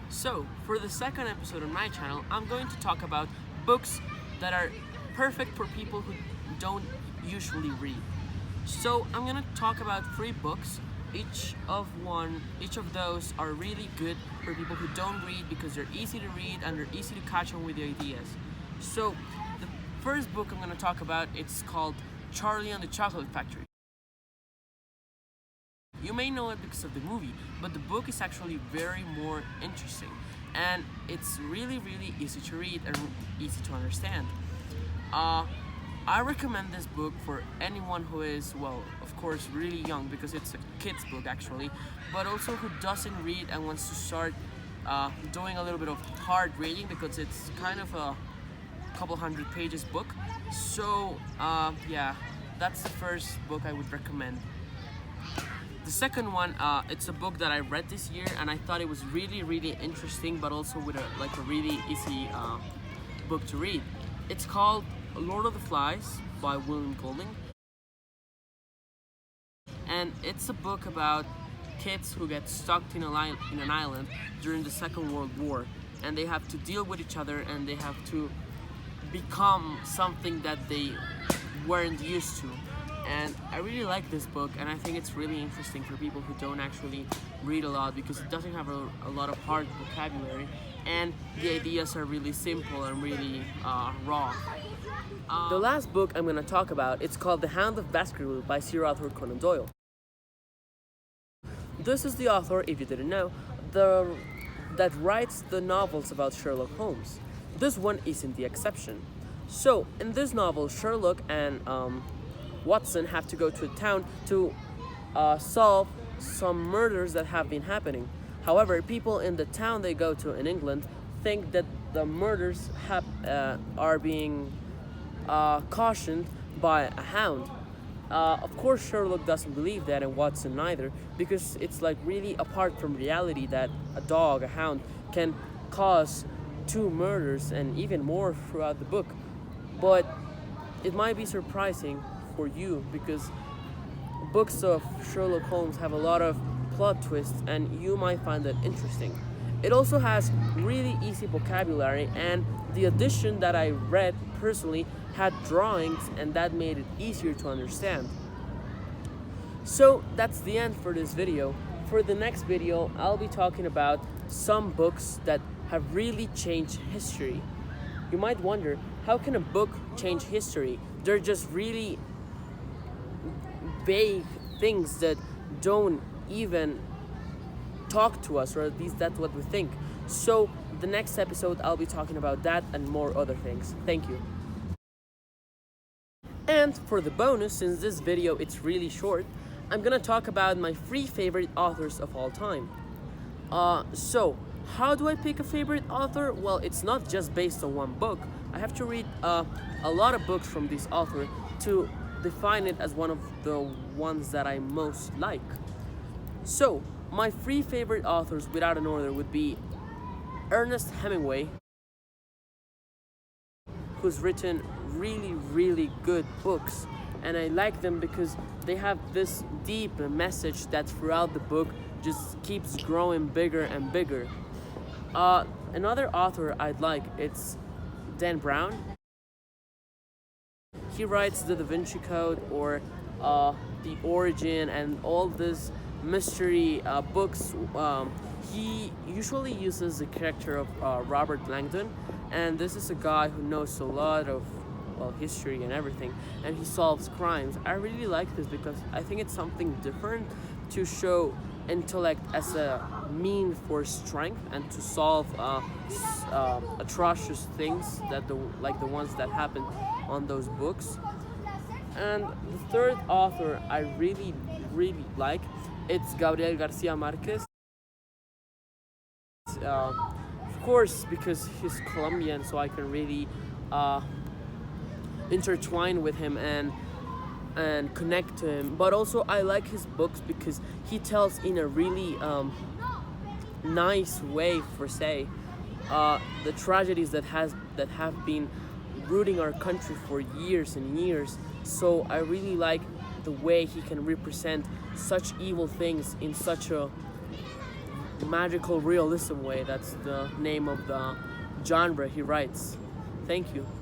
So, for the second episode on my channel, I'm going to talk about books that are perfect for people who don't usually read. So, I'm going to talk about three books. Each of those are really good for people who don't read because they're easy to read and they're easy to catch on with the ideas. So, the first book I'm going to talk about, it's called Charlie and the Chocolate Factory. You may know it because of the movie, but the book is actually very more interesting and it's really easy to read and easy to understand. I recommend this book for anyone who is, well, of course, really young because it's a kid's book actually, but also who doesn't read and wants to start doing a little bit of hard reading because it's kind of a couple hundred pages book. So yeah, that's the first book I would recommend. The second one, it's a book that I read this year and I thought it was really interesting, but also with a really easy book to read. It's called Lord of the Flies by William Golding. And it's a book about kids who get stuck in an island during the Second World War, and they have to deal with each other and they have to become something that they weren't used to. And I really like this book, and I think it's really interesting for people who don't actually read a lot because it doesn't have a lot of hard vocabulary and the ideas are really simple and really raw. The last book I'm going to talk about, it's called The Hound of Baskerville by Sir Arthur Conan Doyle. This is the author, if you didn't know, that writes the novels about Sherlock Holmes. This one isn't the exception. So, in this novel, Sherlock and Watson have to go to a town to solve some murders that have been happening. However, people in the town they go to in England think that the murders are being cautioned by a hound. Of course, Sherlock doesn't believe that, and Watson neither, because it's like really apart from reality that a dog, a hound, can cause two murders and even more throughout the book. But it might be surprising for you because books of Sherlock Holmes have a lot of plot twists and you might find that interesting. It also has really easy vocabulary, and the edition that I read personally had drawings and that made it easier to understand. So that's the end for this video. For the next video, I'll be talking about some books that have really changed history. You might wonder, how can a book change history? They're just really vague things that don't even talk to us, or at least that's what we think. So the next episode I'll be talking about that and more other things. Thank you. And for the bonus, since this video it's really short, I'm gonna talk about my 3 favorite authors of all time. So how do I pick a favorite author? Well, it's not just based on one book. I have to read a lot of books from this author to define it as one of the ones that I most like. So, my 3 favorite authors without an order would be Ernest Hemingway, who's written really good books, and I like them because they have this deep message that throughout the book just keeps growing bigger and bigger. Another author I'd like, it's Dan Brown. He writes the Da Vinci Code or The Origin and all these mystery books. He usually uses the character of Robert Langdon, and this is a guy who knows a lot of history and everything, and he solves crimes. I really like this because I think it's something different to show intellect as a mean for strength and to solve atrocious things that like the ones that happened on those books. And the third author I really like, it's Gabriel Garcia Marquez. Of course, because he's Colombian, so I can really intertwine with him and connect to him. But also I like his books because he tells in a really nice way, for say, the tragedies that have been rooting our country for years and years. So I really like the way he can represent such evil things in such a magical realism way. That's the name of the genre he writes. Thank you.